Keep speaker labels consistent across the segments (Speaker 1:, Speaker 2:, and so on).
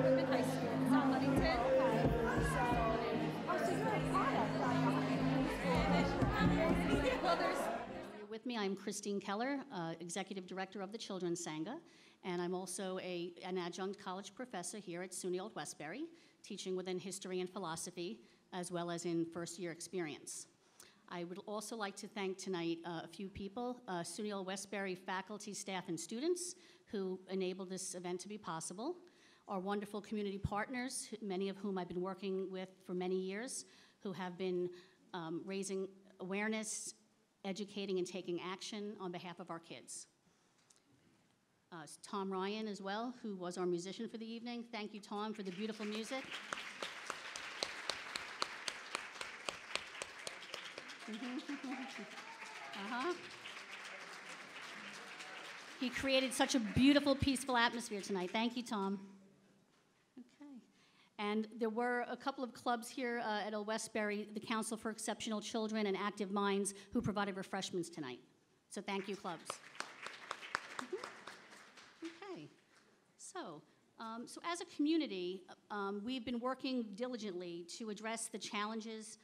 Speaker 1: Whitman High School in South Huntington. Well, with me, I'm Christine Keller, Executive Director of the Children's Sangha, and I'm also an adjunct college professor here at SUNY Old Westbury, teaching within history and philosophy, as well as in first-year experience. I would also like to thank tonight a few people, SUNY Old Westbury faculty, staff, and students who enabled this event to be possible, our wonderful community partners, many of whom I've been working with for many years, who have been raising awareness, educating, and taking action on behalf of our kids. Tom Ryan as well, who was our musician for the evening. Thank you, Tom, for the beautiful music. He created such a beautiful, peaceful atmosphere tonight. Thank you, Tom. Okay. And there were a couple of clubs here at Old Westbury, the Council for Exceptional Children and Active Minds, who provided refreshments tonight. So thank you, clubs. Okay. So as a community, we've been working diligently to address the challenges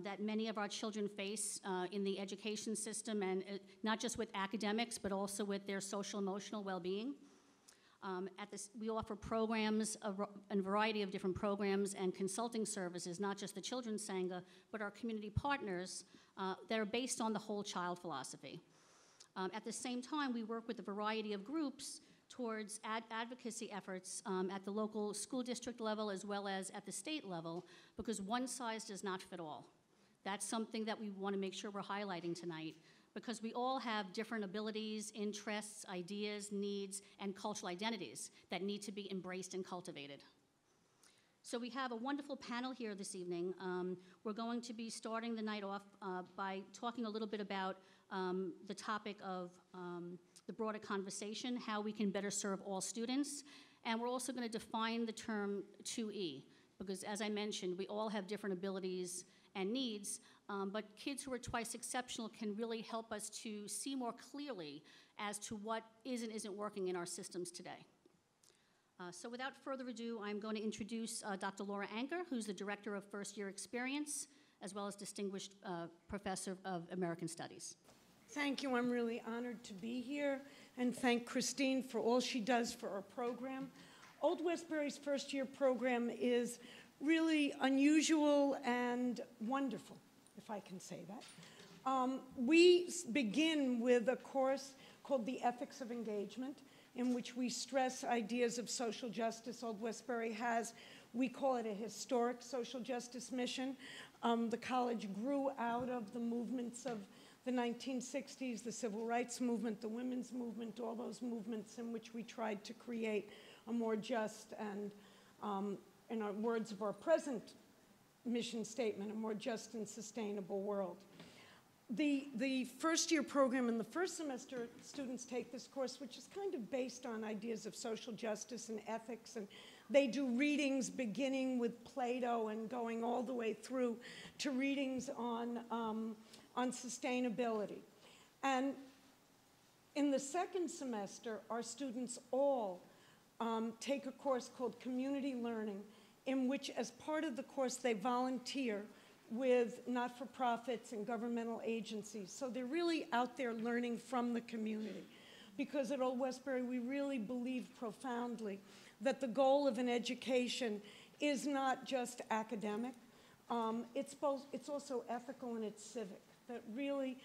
Speaker 1: that many of our children face in the education system, and not just with academics, but also with their social emotional well-being. We offer programs, a variety of different programs and consulting services, not just the Children's Sangha, but our community partners that are based on the whole child philosophy. At the same time, we work with a variety of groups towards advocacy efforts at the local school district level as well as at the state level, because one size does not fit all. That's something that we want to make sure we're highlighting tonight, because we all have different abilities, interests, ideas, needs, and cultural identities that need to be embraced and cultivated. So we have a wonderful panel here this evening. We're going to be starting the night off by talking a little bit about the topic of the broader conversation, how we can better serve all students. And we're also going to define the term 2E, because as I mentioned, we all have different abilities and needs, but kids who are twice exceptional can really help us to see more clearly as to what is and isn't working in our systems today. So without further ado, I'm going to introduce Dr. Laura Anker, who's the Director of First Year Experience, as well as Distinguished Professor of American Studies.
Speaker 2: Thank you. I'm really honored to be here, and thank Christine for all she does for our program. Old Westbury's first year program is really unusual and wonderful, if I can say that. We begin with a course called The Ethics of Engagement, in which we stress ideas of social justice. Old Westbury has, we call it a historic social justice mission. The college grew out of the movements of the 1960s, the civil rights movement, the women's movement, all those movements in which we tried to create a more just and, in our words of our present mission statement, a more just and sustainable world. The first year program in the first semester, students take this course, which is kind of based on ideas of social justice and ethics, and they do readings beginning with Plato and going all the way through to readings on sustainability. And in the second semester, our students all take a course called Community Learning, in which as part of the course they volunteer with not-for-profits and governmental agencies. So they're really out there learning from the community. Because at Old Westbury, we really believe profoundly that the goal of an education is not just academic, it's also ethical and it's civic. That really,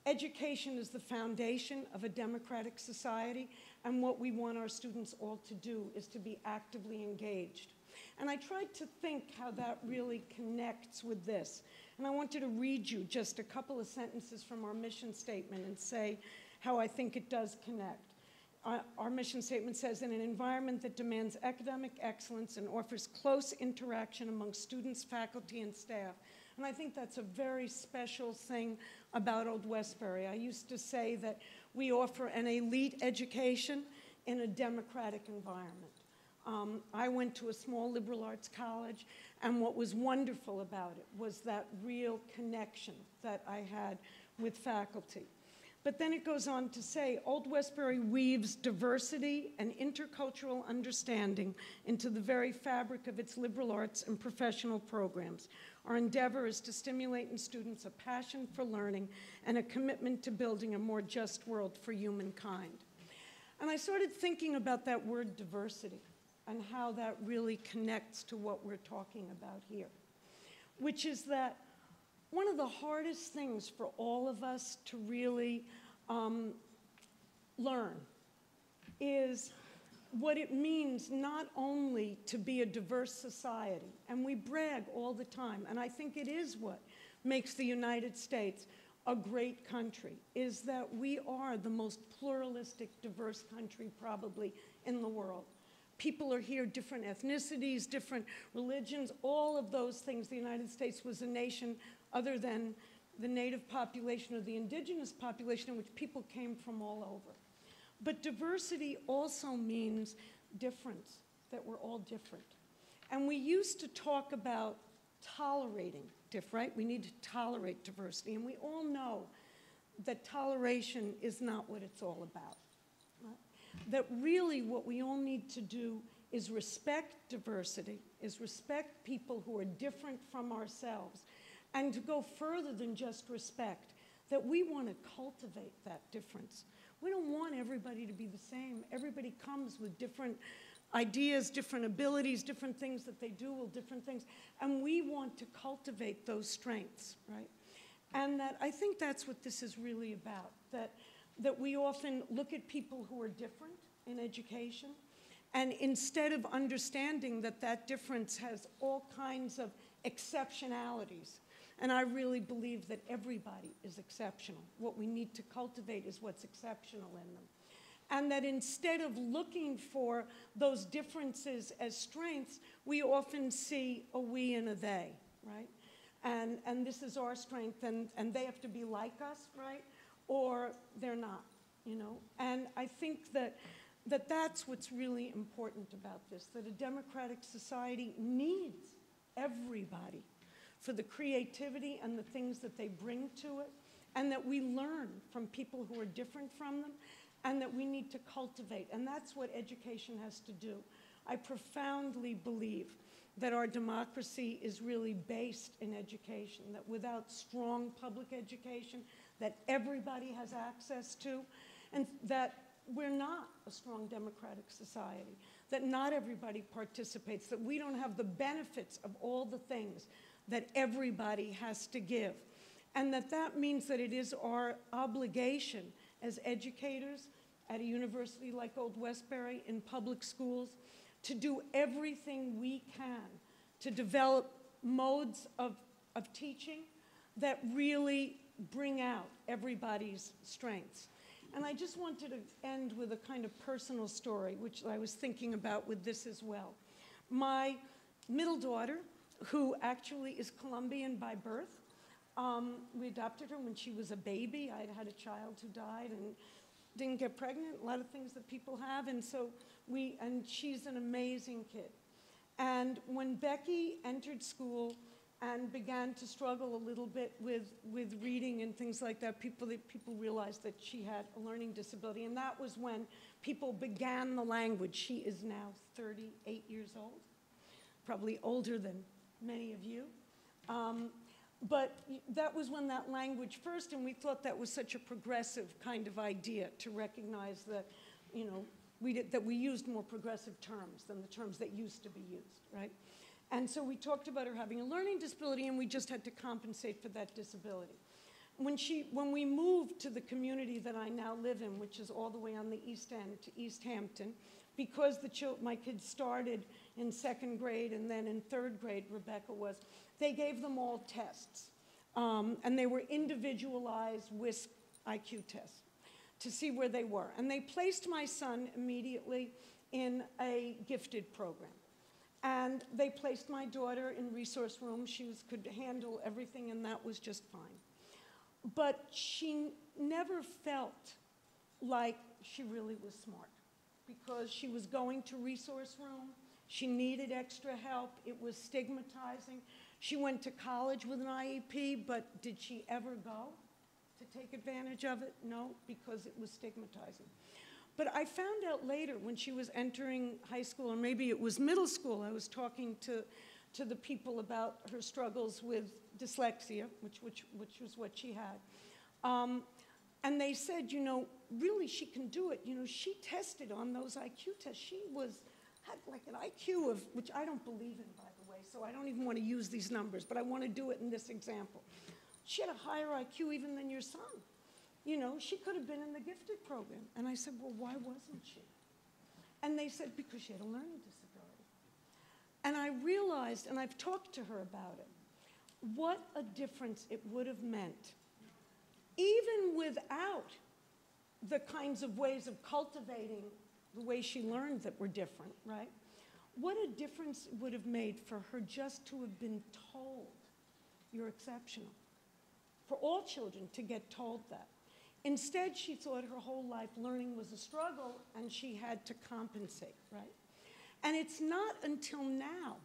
Speaker 2: education is the foundation of a democratic society, and what we want our students all to do is to be actively engaged. And I tried to think how that really connects with this. And I wanted to read you just a couple of sentences from our mission statement and say how I think it does connect. Our mission statement says, in an environment that demands academic excellence and offers close interaction among students, faculty, and staff. And I think that's a very special thing about Old Westbury. I used to say that we offer an elite education in a democratic environment. I went to a small liberal arts college, and what was wonderful about it was that real connection that I had with faculty. But then it goes on to say, Old Westbury weaves diversity and intercultural understanding into the very fabric of its liberal arts and professional programs. Our endeavor is to stimulate in students a passion for learning and a commitment to building a more just world for humankind. And I started thinking about that word diversity and how that really connects to what we're talking about here, which is that one of the hardest things for all of us to really learn is what it means not only to be a diverse society, and we brag all the time, and I think it is what makes the United States a great country, is that we are the most pluralistic, diverse country probably in the world. People are here, different ethnicities, different religions, all of those things. The United States was a nation other than the native population or the indigenous population in which people came from all over. But diversity also means difference, that we're all different. And we used to talk about tolerating right? We need to tolerate diversity. And we all know that toleration is not what it's all about. Right? That really what we all need to do is respect diversity, is respect people who are different from ourselves, and to go further than just respect, that we want to cultivate that difference. We don't want everybody to be the same. Everybody comes with different ideas, different abilities, different things that they do, well, different things. And we want to cultivate those strengths, right? And that I think that's what this is really about, that we often look at people who are different in education, and instead of understanding that that difference has all kinds of exceptionalities, and I really believe that everybody is exceptional. What we need to cultivate is what's exceptional in them. And that instead of looking for those differences as strengths, we often see a we and a they, right? And this is our strength, and they have to be like us, right? Or they're not, you know? And I think that's what's really important about this, that a democratic society needs everybody for the creativity and the things that they bring to it, and that we learn from people who are different from them, and that we need to cultivate. And that's what education has to do. I profoundly believe that our democracy is really based in education, that without strong public education that everybody has access to, and that we're not a strong democratic society, that not everybody participates, that we don't have the benefits of all the things that everybody has to give. And that means that it is our obligation as educators at a university like Old Westbury, in public schools, to do everything we can to develop modes of teaching that really bring out everybody's strengths. And I just wanted to end with a kind of personal story, which I was thinking about with this as well. My middle daughter, who actually is Colombian by birth, we adopted her when she was a baby. I had a child who died and didn't get pregnant, a lot of things that people have, and so and she's an amazing kid. And when Becky entered school and began to struggle a little bit with reading and things like that, people realized that she had a learning disability, and that was when people began the language. She is now 38 years old, probably older than many of you. But that was when that language first, and we thought that was such a progressive kind of idea to recognize that, you know, that we used more progressive terms than the terms that used to be used, right? And so we talked about her having a learning disability, and we just had to compensate for that disability. When we moved to the community that I now live in, which is all the way on the East End to East Hampton, because my kids started in second grade and then in third grade, Rebecca was, they gave them all tests. And they were individualized WISC IQ tests to see where they were. And they placed my son immediately in a gifted program. And they placed my daughter in resource room. She could handle everything, and that was just fine. But she never felt like she really was smart, because she was going to resource room. She needed extra help. It was stigmatizing. She went to college with an IEP, but did she ever go to take advantage of it? No, because it was stigmatizing. But I found out later when she was entering high school, or maybe it was middle school, I was talking to the people about her struggles with dyslexia, which was what she had. And they said, you know, really she can do it. You know, she tested on those IQ tests. She had like an IQ of, which I don't believe in, by the way, so I don't even want to use these numbers, but I want to do it in this example. She had a higher IQ even than your son. You know, she could have been in the gifted program. And I said, well, why wasn't she? And they said, because she had a learning disability. And I realized, and I've talked to her about it, what a difference it would have meant, even without the kinds of ways of cultivating the way she learned that were different, right? What a difference it would have made for her just to have been told, you're exceptional. For all children to get told that. Instead, she thought her whole life learning was a struggle and she had to compensate, right? And it's not until now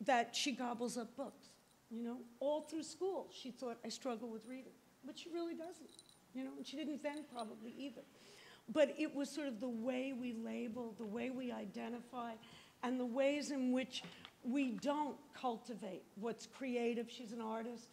Speaker 2: that she gobbles up books, you know? All through school, she thought, I struggle with reading. But she really doesn't, you know? And she didn't then probably either. But it was sort of the way we label, the way we identify, and the ways in which we don't cultivate what's creative. She's an artist,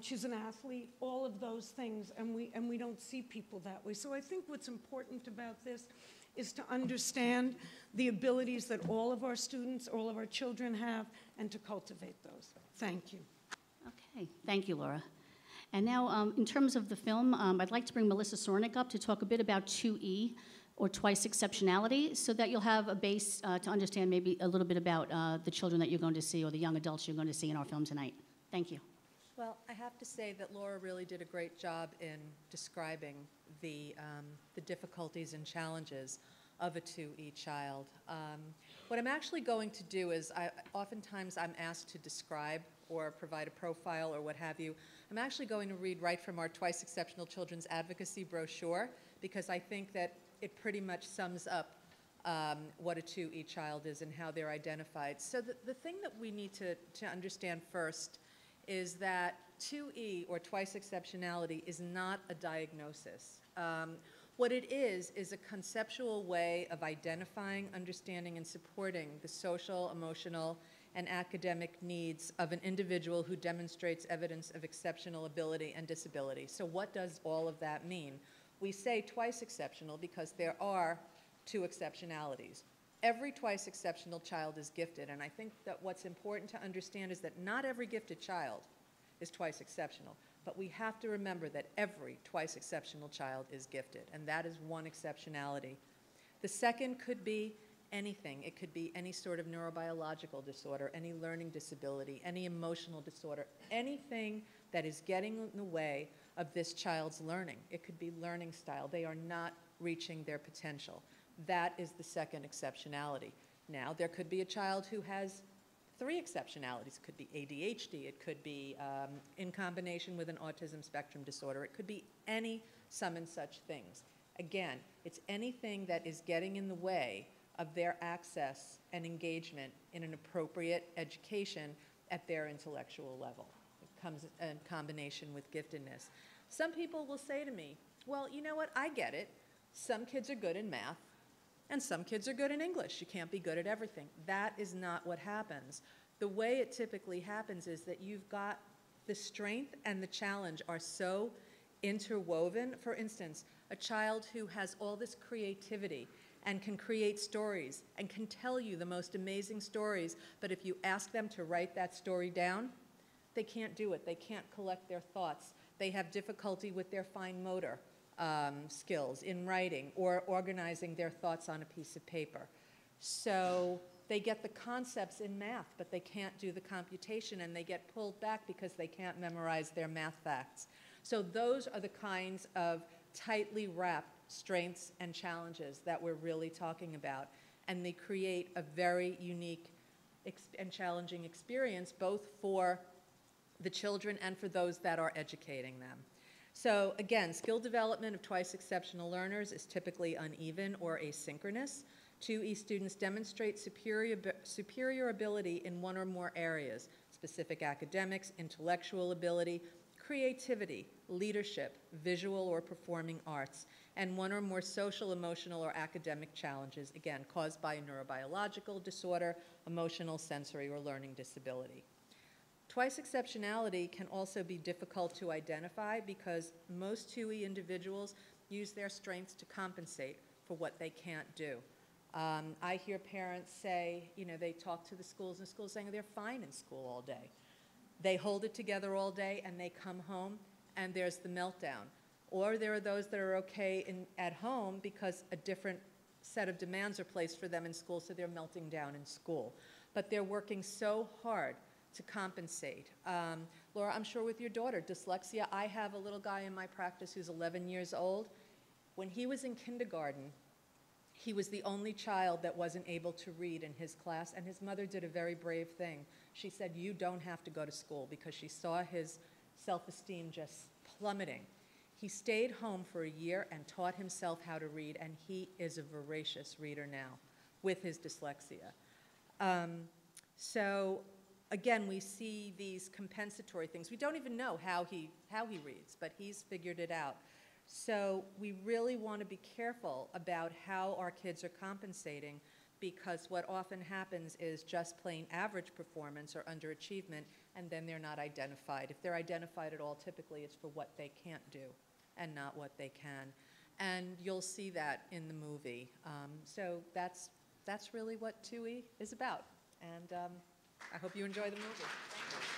Speaker 2: she's an athlete, all of those things, and we don't see people that way. So I think what's important about this is to understand the abilities that all of our students, all of our children have, and to cultivate those. Thank you.
Speaker 1: Okay, thank you, Laura. And now, in terms of the film, I'd like to bring Melissa Sornick up to talk a bit about 2E, or twice exceptionality, so that you'll have a base to understand maybe a little bit about the children that you're going to see, or the young adults you're going to see in our film tonight. Thank you.
Speaker 3: Well, I have to say that Laura really did a great job in describing the difficulties and challenges of a 2E child. What I'm actually going to do is, oftentimes I'm asked to describe or provide a profile or what have you. I'm actually going to read right from our Twice Exceptional Children's Advocacy brochure, because I think that it pretty much sums up what a 2E child is and how they're identified. So the thing that we need to understand first is that 2E, or twice exceptionality, is not a diagnosis. What it is a conceptual way of identifying, understanding, and supporting the social, emotional, and academic needs of an individual who demonstrates evidence of exceptional ability and disability. So what does all of that mean? We say twice exceptional because there are two exceptionalities. Every twice exceptional child is gifted, and I think that what's important to understand is that not every gifted child is twice exceptional, but we have to remember that every twice exceptional child is gifted, and that is one exceptionality. The second could be anything. It could be any sort of neurobiological disorder, any learning disability, any emotional disorder, anything that is getting in the way of this child's learning. It could be learning style. They are not reaching their potential. That is the second exceptionality. Now, there could be a child who has three exceptionalities. It could be ADHD. It could be in combination with an autism spectrum disorder. It could be any sum and such things. Again, it's anything that is getting in the way of their access and engagement in an appropriate education at their intellectual level. It comes in combination with giftedness. Some people will say to me, well, you know what, I get it. Some kids are good in math, and some kids are good in English. You can't be good at everything. That is not what happens. The way it typically happens is that you've got the strength and the challenge are so interwoven. For instance, a child who has all this creativity and can create stories and can tell you the most amazing stories, but if you ask them to write that story down, they can't do it. They can't collect their thoughts. They have difficulty with their fine motor skills in writing or organizing their thoughts on a piece of paper. So they get the concepts in math, but they can't do the computation, and they get pulled back because they can't memorize their math facts. So those are the kinds of tightly wrapped strengths and challenges that we're really talking about, and they create a very unique and challenging experience both for the children and for those that are educating them. So again, skill development of twice exceptional learners is typically uneven or asynchronous. 2E students demonstrate superior ability in one or more areas: specific academics, intellectual ability, creativity, leadership, visual or performing arts, and one or more social, emotional, or academic challenges, again, caused by a neurobiological disorder, emotional, sensory, or learning disability. Twice exceptionality can also be difficult to identify because most 2E individuals use their strengths to compensate for what they can't do. I hear parents say, you know, they talk to the schools and schools saying they're fine in school all day. They hold it together all day and they come home and there's the meltdown. Or there are those that are okay at home because a different set of demands are placed for them in school, so they're melting down in school. But they're working so hard to compensate. Laura, I'm sure with your daughter, dyslexia, I have a little guy in my practice who's 11 years old. When he was in kindergarten, he was the only child that wasn't able to read in his class, and his mother did a very brave thing. She said, you don't have to go to school, because she saw his self-esteem just plummeting. He stayed home for a year and taught himself how to read, and he is a voracious reader now with his dyslexia. So again, we see these compensatory things. We don't even know how he reads, but he's figured it out. So we really want to be careful about how our kids are compensating, because what often happens is just plain average performance or underachievement, and then they're not identified. If they're identified at all, typically it's for what they can't do and not what they can. And you'll see that in the movie. So that's really what 2E is about. And I hope you enjoy the movie. Thank you.